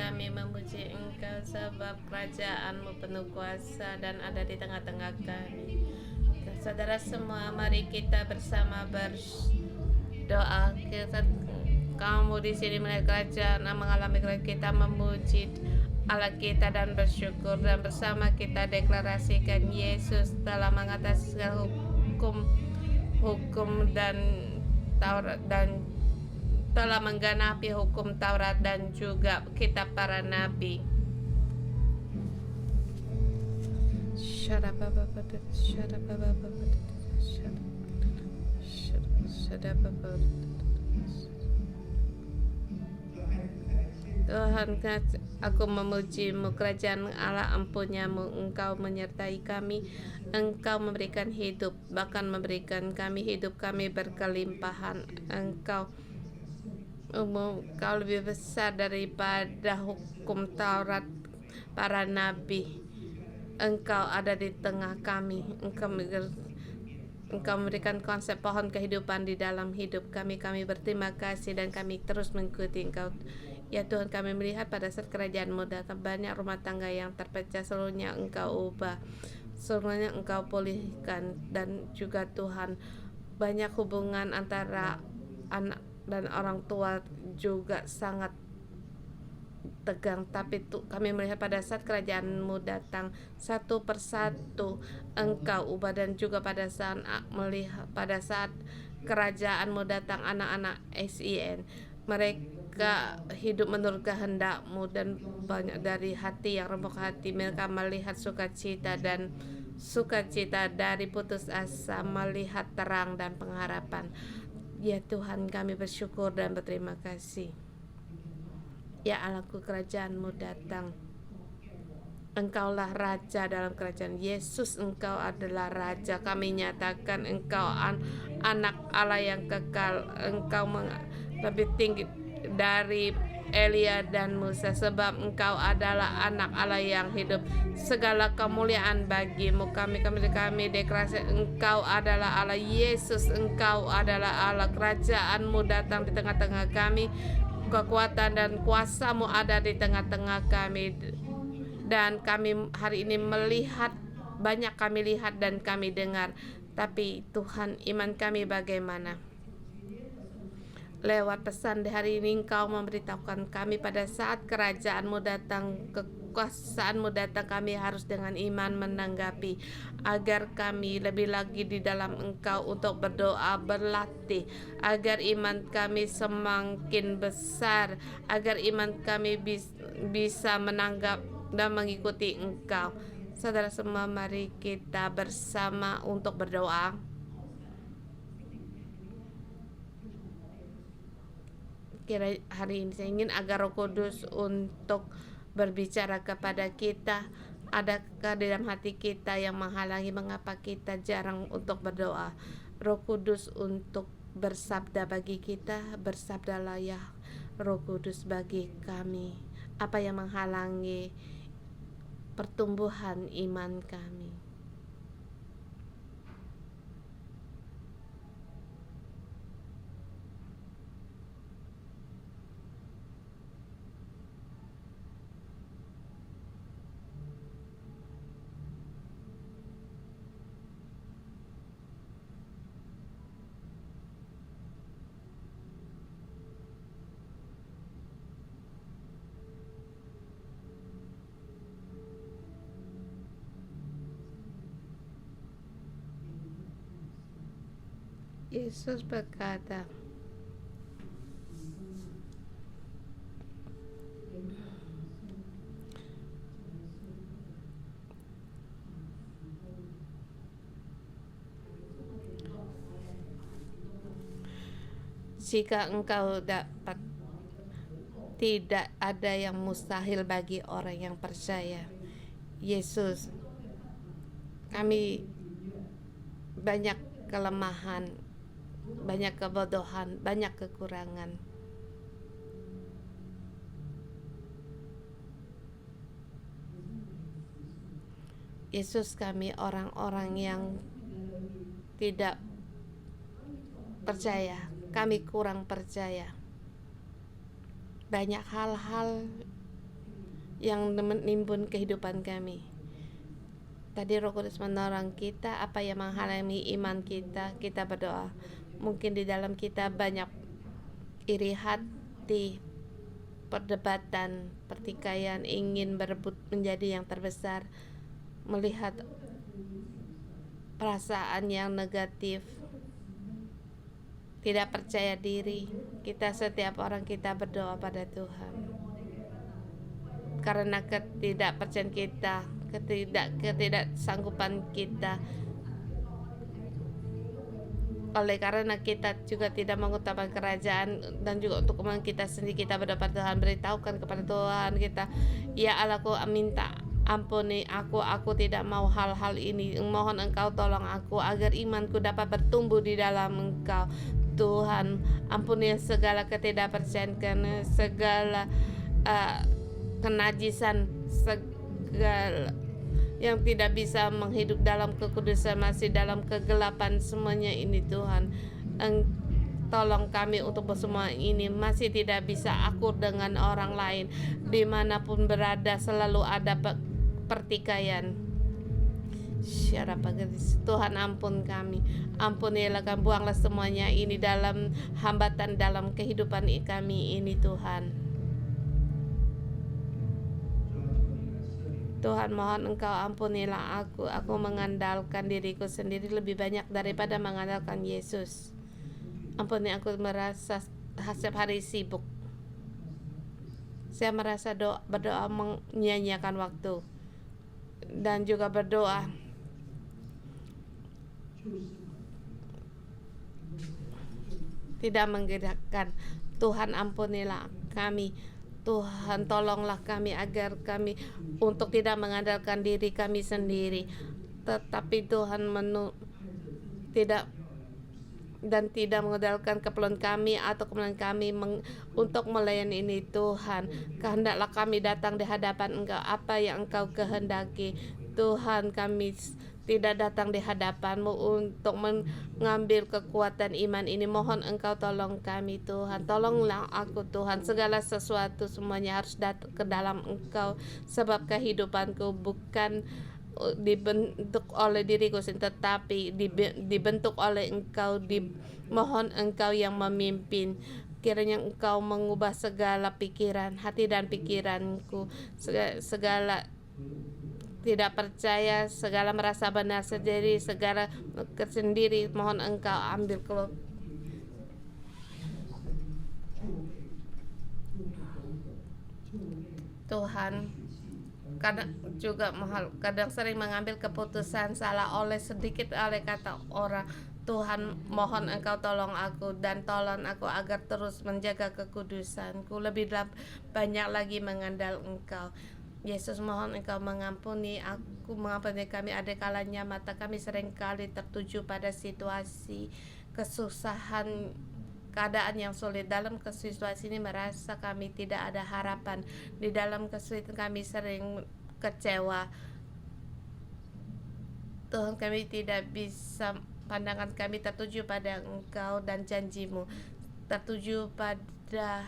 kami memuji Engkau sebab kerajaan-Mu penuh kuasa dan ada di tengah-tengah kami. Saudara semua, mari kita bersama berdoa. Kamu di sini melihat kerajaan, mengalami kerajaan, kita memuji Allah kita dan bersyukur, dan bersama kita deklarasikan Yesus telah mengatasi hukum dan Taurat, dan telah menggenapi hukum Taurat dan juga kitab para nabi. Tuhan, aku memuji-Mu, kerajaan Allah ampun-Mu, Engkau menyertai kami, Engkau memberikan hidup, bahkan memberikan kami hidup kami berkelimpahan. Engkau lebih besar daripada hukum Taurat para nabi. Engkau ada di tengah kami. Engkau memberikan konsep pohon kehidupan di dalam hidup kami. Kami berterima kasih dan kami terus mengikuti Engkau. Ya Tuhan, kami melihat pada saat kerajaan-Mu datang, banyak rumah tangga yang terpecah, seluruhnya Engkau ubah, seluruhnya Engkau pulihkan. Dan juga Tuhan, banyak hubungan antara anak dan orang tua juga sangat tegang, tapi kami melihat pada saat kerajaan-Mu datang, satu persatu Engkau ubah. Dan juga pada saat kerajaan-Mu datang, anak-anak SIN mereka hidup menurut kehendak-Mu, dan banyak dari hati yang remuk hati mereka melihat sukacita dari putus asa, melihat terang dan pengharapan. Ya Tuhan, kami bersyukur dan berterima kasih. Ya Allahku, kerajaan-Mu datang. Engkaulah Raja dalam kerajaan. Yesus, Engkau adalah Raja. Kami nyatakan Engkau anak Allah yang kekal. Engkau lebih tinggi dari Elia dan Musa, sebab Engkau adalah anak Allah yang hidup. Segala kemuliaan bagi-Mu. Kami deklarasi Engkau adalah Allah. Yesus, Engkau adalah Allah. Kerajaan-Mu datang di tengah-tengah kami. Kekuatan dan kuasa-Mu ada di tengah-tengah kami. Dan kami hari ini melihat, banyak kami lihat dan kami dengar. Tapi Tuhan, iman kami bagaimana? Lewat pesan di hari ini Engkau memberitahukan kami pada saat kerajaan-Mu datang, kekuasaan-Mu datang, kami harus dengan iman menanggapi, agar kami lebih lagi di dalam Engkau untuk berdoa, berlatih, agar iman kami semakin besar, agar iman kami bisa menanggap dan mengikuti Engkau. Saudara semua, mari kita bersama untuk berdoa. Hari ini saya ingin agar Roh Kudus untuk berbicara kepada kita. Adakah di dalam hati kita yang menghalangi mengapa kita jarang untuk berdoa? Roh Kudus untuk bersabda bagi kita, bersabdalah ya Roh Kudus bagi kami. Apa yang menghalangi pertumbuhan iman kami? Yesus berkata, jika engkau dapat, tidak ada yang mustahil bagi orang yang percaya. Yesus, kami banyak kelemahan, banyak kebodohan, banyak kekurangan. Yesus, kami orang-orang yang tidak percaya, kami kurang percaya. Banyak hal-hal yang menimbun kehidupan kami. Tadi Roh Kudus menolong kita, apa yang menghalangi iman kita, kita berdoa. Mungkin di dalam kita banyak iri hati, perdebatan, pertikaian, ingin berebut menjadi yang terbesar, melihat perasaan yang negatif, tidak percaya diri. Kita setiap orang kita berdoa pada Tuhan. Karena ketidakpercayaan kita, ketidaksanggupan kita, oleh karena kita juga tidak mengutamakan kerajaan dan juga untuk kemauan kita sendiri, kita berdoa pada Tuhan, beritahukan kepada Tuhan kita, ya Allahku, minta ampuni aku tidak mau hal-hal ini. Mohon Engkau tolong aku agar imanku dapat bertumbuh di dalam Engkau. Tuhan, ampuni segala ketidakpercayaan, segala kenajisan, segala yang tidak bisa menghidup dalam kekudusan, masih dalam kegelapan semuanya ini. Tuhan, tolong kami untuk semua ini, masih tidak bisa akur dengan orang lain, dimanapun berada selalu ada pertikaian. Tuhan, ampun kami, ampunilah kami, buanglah semuanya ini dalam hambatan dalam kehidupan kami ini. Tuhan, mohon Engkau ampunilah aku mengandalkan diriku sendiri lebih banyak daripada mengandalkan Yesus. Ampuni aku merasa setiap hari sibuk. Saya merasa berdoa menyia-nyiakan waktu, dan juga berdoa tidak menggerakkan. Tuhan, ampunilah kami. Tuhan, tolonglah kami agar kami untuk tidak mengandalkan diri kami sendiri, tetapi Tuhan tidak mengandalkan keperluan kami atau keperluan kami untuk melayani ini. Tuhan, kehendaklah kami datang di hadapan Engkau, apa yang Engkau kehendaki. Tuhan, kami tidak datang di hadapan-Mu untuk mengambil kekuatan iman ini. Mohon Engkau tolong kami, Tuhan. Tolonglah aku, Tuhan. Segala sesuatu semuanya harus datang ke dalam Engkau, sebab kehidupanku bukan dibentuk oleh diriku sendiri, tetapi dibentuk oleh Engkau. Mohon Engkau yang memimpin. Kiranya Engkau mengubah segala pikiran, hati dan pikiranku, segala tidak percaya, segala merasa benar sendiri, segala sendiri, mohon Engkau ambil keluar. Tuhan, kadang sering mengambil keputusan salah sedikit oleh kata orang. Tuhan, mohon Engkau tolong aku dan tolong aku agar terus menjaga kekudusanku, lebih banyak lagi mengandal Engkau. Yesus, mohon Engkau mengampuni kami. Ada kalanya mata kami seringkali tertuju pada situasi kesusahan, keadaan yang sulit. Dalam situasi ini merasa kami tidak ada harapan. Di dalam kesulitan kami sering kecewa. Tuhan, kami tidak bisa, pandangan kami tertuju pada Engkau dan janji-Mu, tertuju pada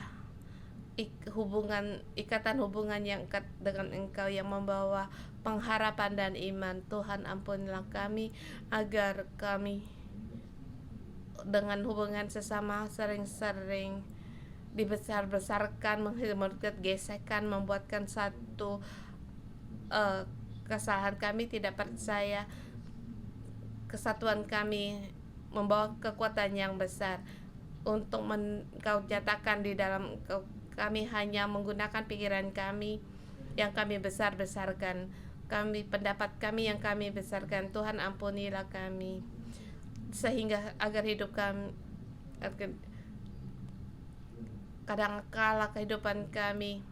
ikatan hubungan yang erat dengan Engkau yang membawa pengharapan dan iman. Tuhan, ampunilah kami agar kami dengan hubungan sesama sering-sering dibesar-besarkan, menghilangkan gesekan, membuatkan satu kesalahan kami tidak percaya. Kesatuan kami membawa kekuatan yang besar untuk Engkau nyatakan di dalam kami hanya menggunakan pikiran kami yang kami besar-besarkan, pendapat kami yang kami besarkan. Tuhan, ampunilah kami sehingga agar hidup kami, kadangkala kehidupan kami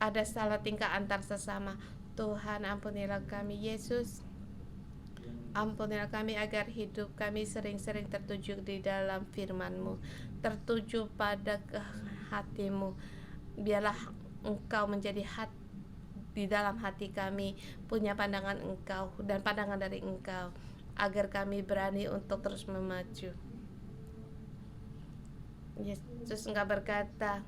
ada salah tingkah antar sesama. Tuhan, ampunilah kami. Yesus, ampunilah kami agar hidup kami sering-sering tertuju di dalam firman-Mu, tertuju pada hati-Mu. Biarlah Engkau menjadi di dalam hati kami, punya pandangan Engkau dan pandangan dari Engkau, agar kami berani untuk terus memaju. Yesus, Engkau berkata,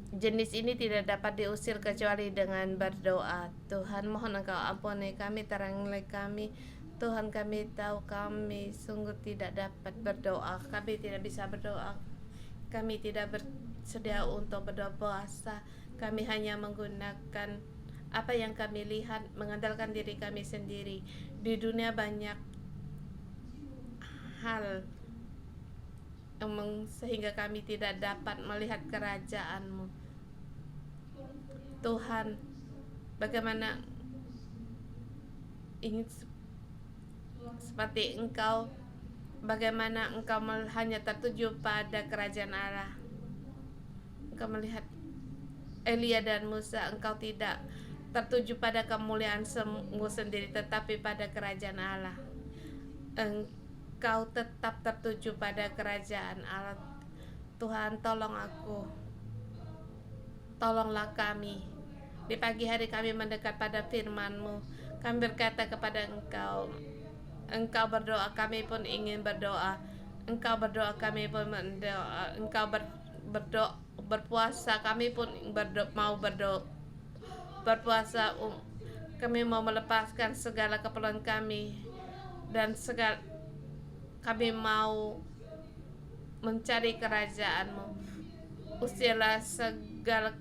jenis ini tidak dapat diusir kecuali dengan berdoa. Tuhan, mohon Engkau ampuni kami, terangilah kami. Tuhan, kami tahu kami sungguh tidak dapat berdoa. Kami tidak bisa berdoa. Kami tidak bersedia untuk berdoa puasa. Kami hanya menggunakan apa yang kami lihat, mengandalkan diri kami sendiri. Di dunia banyak hal sehingga kami tidak dapat melihat kerajaan-Mu. Tuhan, bagaimana ingin seperti Engkau, bagaimana Engkau hanya tertuju pada kerajaan Allah. Engkau melihat Elia dan Musa, Engkau tidak tertuju pada kemuliaan-Mu sendiri, tetapi pada kerajaan Allah. Engkau tetap tertuju pada kerajaan Allah. Tuhan, tolong aku, tolonglah kami. Di pagi hari kami mendekat pada firman-Mu. Kami berkata kepada Engkau, Engkau berdoa, kami pun ingin berdoa. Engkau berdoa, kami pun berdoa. Engkau berpuasa, kami pun mau berdoa. Berpuasa, kami mau melepaskan segala keperluan kami dan kami mau mencari kerajaan-Mu. Usirlah segala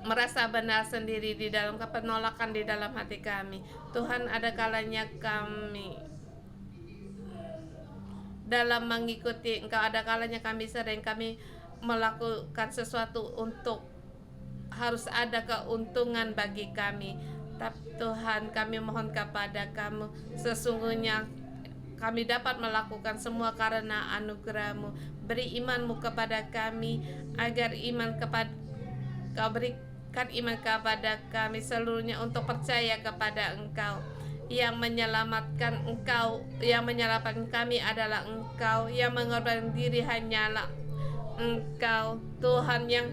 merasa benar sendiri di dalam penolakan di dalam hati kami. Tuhan, ada kalanya kami dalam mengikuti Engkau, ada kalanya kami melakukan sesuatu untuk harus ada keuntungan bagi kami. Tapi Tuhan, kami mohon kepada Kamu, sesungguhnya kami dapat melakukan semua karena anugerah-Mu. Beri iman-Mu kepada kami, agar iman kepada Kau berikan iman kepada kami seluruhnya untuk percaya kepada Engkau. Yang menyelamatkan kami adalah Engkau. Yang mengorbankan diri hanyalah Engkau. Tuhan, yang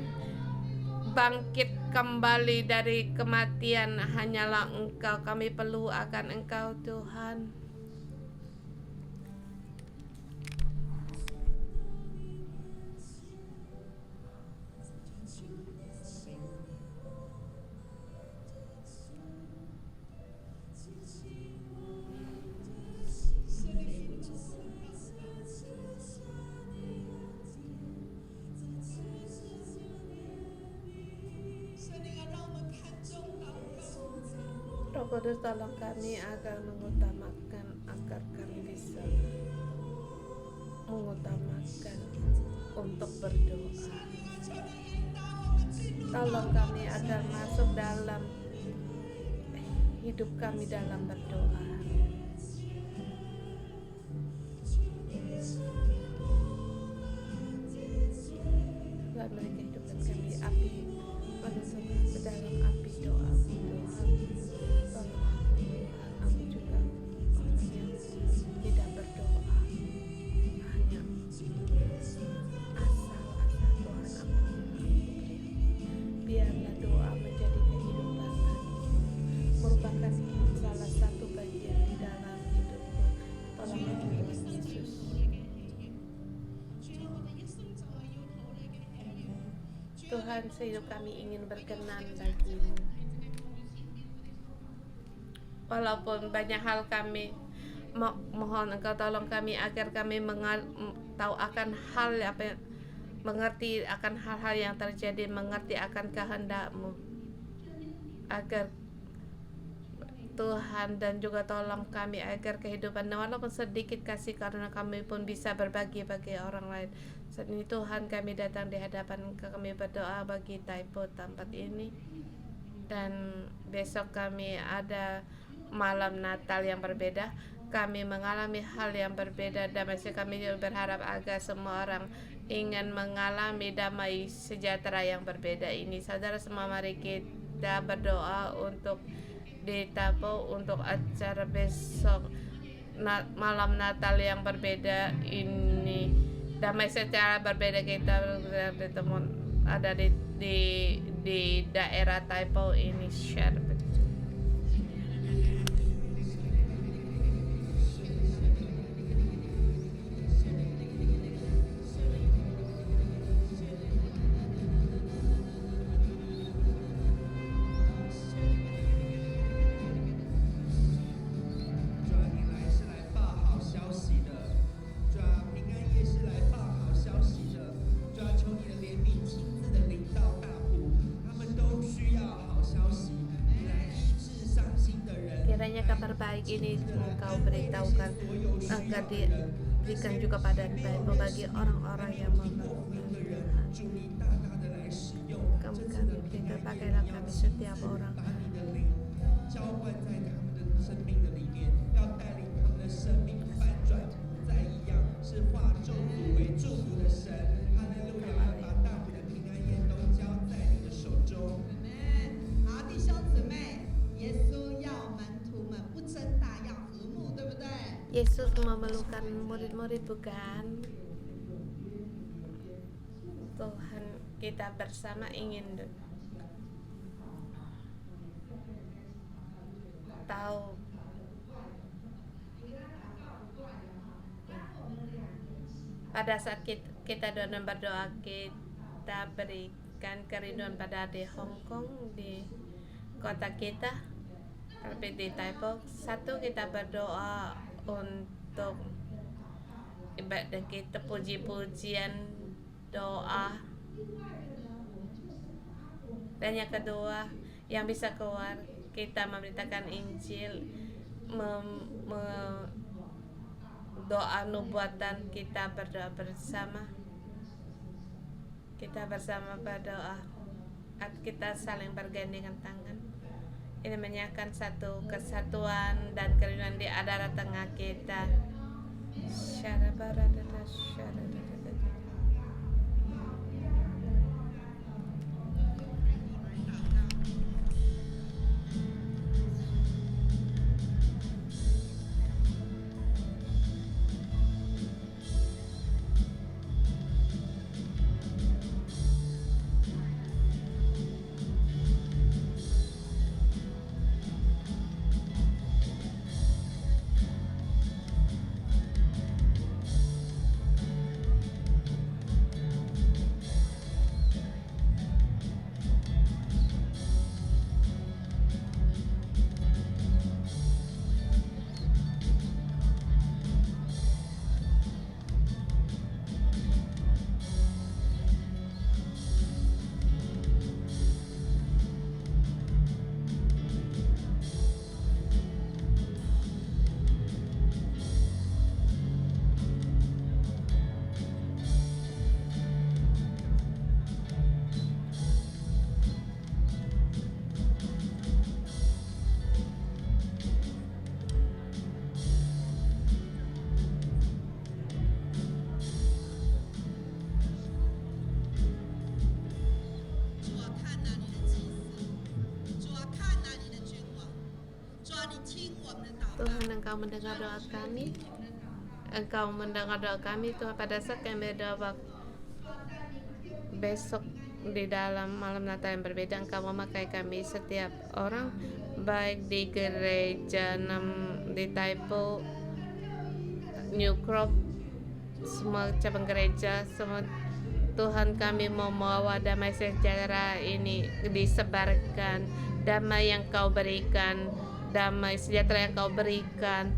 bangkit kembali dari kematian hanyalah Engkau. Kami perlu akan Engkau, Tuhan. Roh Kudus, tolong kami agar kami bisa mengutamakan untuk berdoa. Tolong kami agar masuk dalam hidup kami dalam berdoa. Tuhan, beri kehidupan kami api menuntun ke dalam api doa. Tuhan, sehidup kami ingin berkenan bagi-Mu. Walaupun banyak hal kami mohon Engkau tolong kami agar kami tahu akan hal mengerti akan hal-hal yang terjadi, mengerti akan kehendak-Mu. Agar Tuhan, dan juga tolong kami agar kehidupan walaupun sedikit kasih karena kami pun bisa berbagi bagi orang lain. Saat ini Tuhan, kami datang di hadapan kami berdoa bagi Taipo tempat ini, dan besok kami ada malam Natal yang berbeda. Kami mengalami hal yang berbeda dan masih kami berharap agar semua orang ingin mengalami damai sejahtera yang berbeda ini. Saudara semua, mari kita berdoa untuk di Taipo untuk acara besok malam Natal yang berbeda ini. Damai secara berbeda, kita bertemu ada di daerah Taipo ini. Share. kiranya kabar baik ini Engkau beritahukan, agar diberikan juga pada Bible bagi orang-orang yang memerlukan Tuhan. Kami berikan, pakailah kami setiap orang. Yesus memerlukan murid-murid, bukan? Tuhan kita bersama ingin tahu pada saat kita berdoa, kita berikan kerinduan pada di Hong Kong, di kota kita, tapi di Taipei. Satu, kita berdoa untuk ibadah kita, puji-pujian, doa. Dan yang kedua, yang bisa keluar, kita memberitakan Injil, doa nubuatan, kita berdoa bersama. Kita bersama berdoa, kita saling bergandengan tangan. Ini menyatakan satu kesatuan dan kerinduan di antara tengah kita. Tuhan, Engkau mendengar doa kami. Engkau mendengar doa kami, Tuhan. Pada saat kami berdoa besok di dalam malam Natal yang berbeda, Engkau memakai kami setiap orang, baik di gereja di Taipei, New Crop, semua cabang gereja, semua. Tuhan, kami mau membawa damai sejahtera ini disebarkan, damai yang Kau berikan, damai sejahtera yang Kau berikan,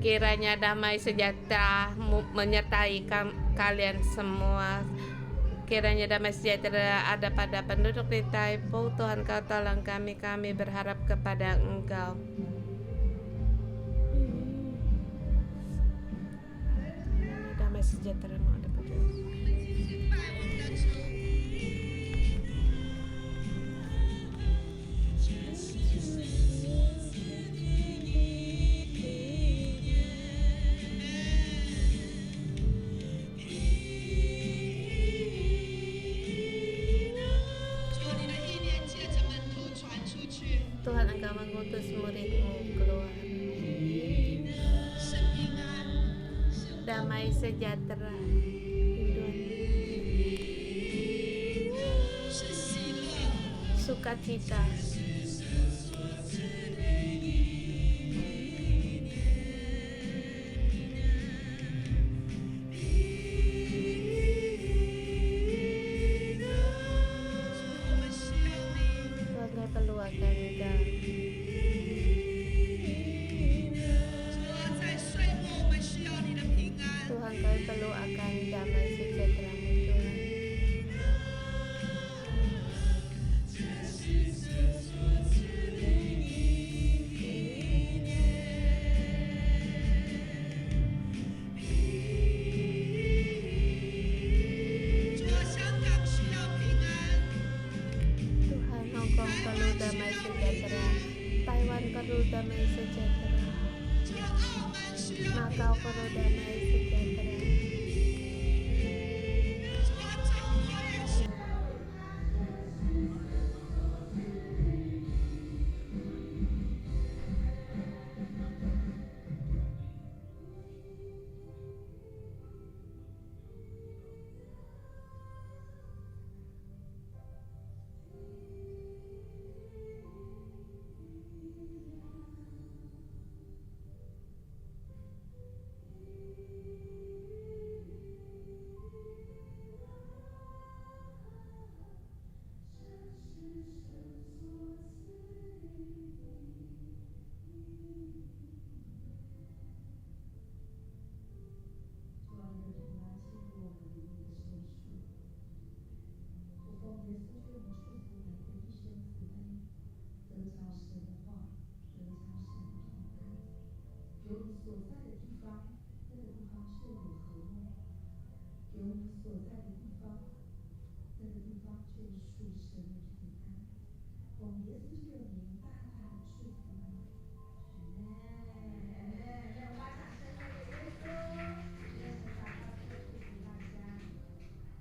kiranya damai sejahtera menyertai kalian semua. Kiranya damai sejahtera ada pada penduduk di Taipei. Tuhan, Kau tolong kami berharap kepada Engkau. Damai sejahtera ada pada Tuhan, Engkau mengutus murid-Mu keluar. Damai sejahtera, sukacita, Tuhan, Kau perlu akan Engkau. Tuhan, Kau perlu akan damai sejahtera-Mu, Tuhan. kau penuh damai sejahtera.主啊，你的同来进入我们灵里的深处。我奉耶稣基督的祝福每一个弟兄姊妹，得着神的话，得着神的平安。有你所在的地方，那个地方就有和睦；有你所在的地方，那个地方就属神的平安。奉耶稣基督的名，